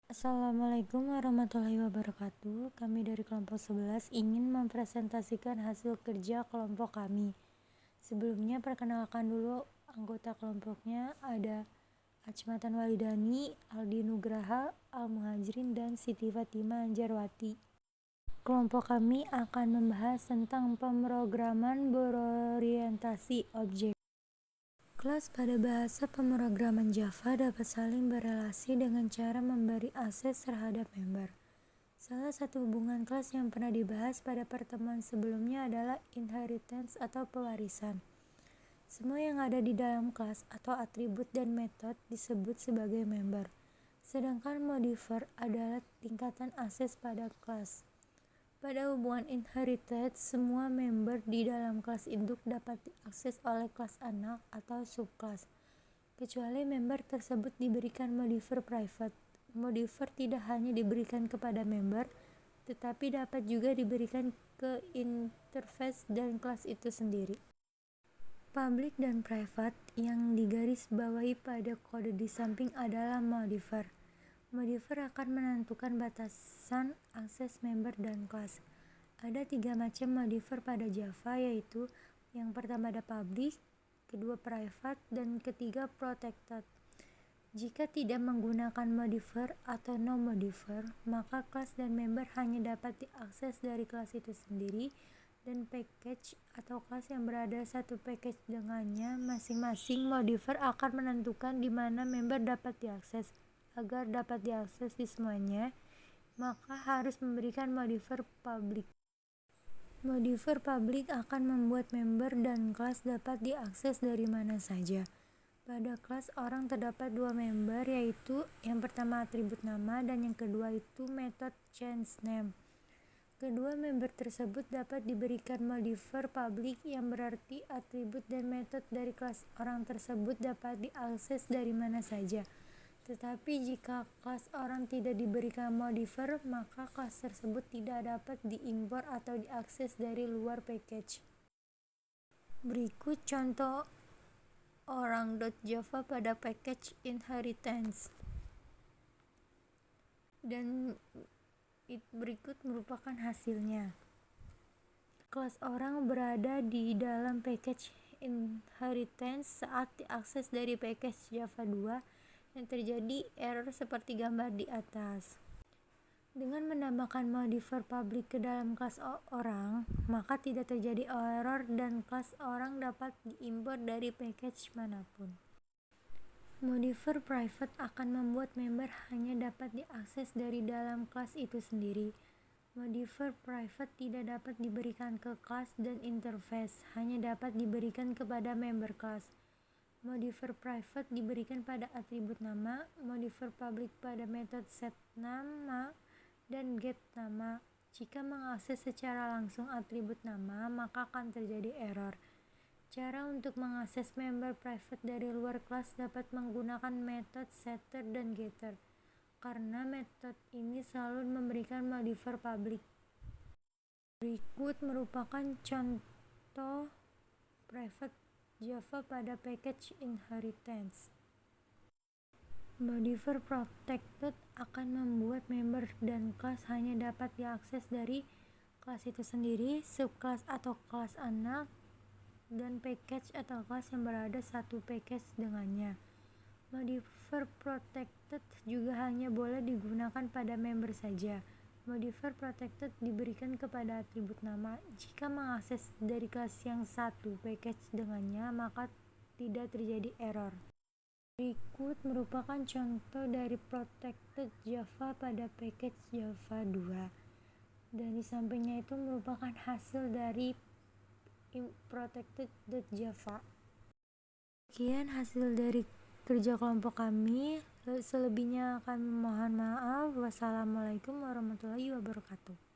Assalamualaikum warahmatullahi wabarakatuh. Kami dari kelompok 11 ingin mempresentasikan hasil kerja kelompok kami. Sebelumnya perkenalkan dulu anggota kelompoknya, ada Achmatan Walidani, Aldi Nugraha, Al-Muhajirin, dan Siti Fatima Anjarwati. Kelompok kami akan membahas tentang pemrograman berorientasi objek. Kelas pada bahasa pemrograman Java dapat saling berelasi dengan cara memberi akses terhadap member. Salah satu hubungan kelas yang pernah dibahas pada pertemuan sebelumnya adalah inheritance atau pewarisan. Semua yang ada di dalam kelas atau atribut dan metode disebut sebagai member, sedangkan modifier adalah tingkatan akses pada kelas. Pada hubungan inheritance, semua member di dalam kelas induk dapat diakses oleh kelas anak atau subkelas, kecuali member tersebut diberikan modifier private. Modifier tidak hanya diberikan kepada member, tetapi dapat juga diberikan ke interface dan kelas itu sendiri. Public dan private yang digarisbawahi pada kode di samping adalah modifier. Modifier akan menentukan batasan akses member dan kelas. Ada 3 macam modifier pada Java, yaitu yang pertama ada public, kedua private, dan ketiga protected. Jika tidak menggunakan modifier atau no modifier, maka kelas dan member hanya dapat diakses dari kelas itu sendiri, dan package atau kelas yang berada satu package dengannya. Masing-masing modifier akan menentukan di mana member dapat diakses. Agar dapat diakses di semuanya, maka harus memberikan modifier public. Modifier public akan membuat member dan kelas dapat diakses dari mana saja. Pada kelas orang terdapat 2 member, yaitu yang pertama atribut nama dan yang kedua itu metode change name. Kedua member tersebut dapat diberikan modifier public, yang berarti atribut dan metode dari kelas orang tersebut dapat diakses dari mana saja. Tetapi jika kelas orang tidak diberikan modifier, maka kelas tersebut tidak dapat diimpor atau diakses dari luar package. Berikut contoh orang.java pada package inheritance. Dan berikut merupakan hasilnya. Kelas orang berada di dalam package inheritance saat diakses dari package Java 2 yang terjadi error seperti gambar di atas. Dengan menambahkan modifier public ke dalam kelas orang, maka tidak terjadi error dan kelas orang dapat diimpor dari package manapun. Modifier private akan membuat member hanya dapat diakses dari dalam kelas itu sendiri. Modifier private tidak dapat diberikan ke kelas dan interface, hanya dapat diberikan kepada member kelas. Modifier private diberikan pada atribut nama, modifier public pada metode set nama dan get nama. Jika mengakses secara langsung atribut nama, maka akan terjadi error. Cara untuk mengakses member private dari luar kelas dapat menggunakan metode setter dan getter, karena metode ini selalu memberikan modifier public. Berikut merupakan contoh private Java pada package inheritance. Modifier protected akan membuat member dan kelas hanya dapat diakses dari kelas itu sendiri, subkelas atau kelas anak, dan package atau kelas yang berada satu package dengannya. Modifier protected juga hanya boleh digunakan pada member saja. Modifier protected diberikan kepada atribut nama. Jika mengakses dari kelas yang satu package dengannya, maka tidak terjadi error. Berikut merupakan contoh dari protected Java pada package Java 2. Dan di sampingnya itu merupakan hasil dari protected.java. Sekian hasil dari kerja kelompok kami. Selebihnya kami mohon maaf. Wassalamualaikum warahmatullahi wabarakatuh.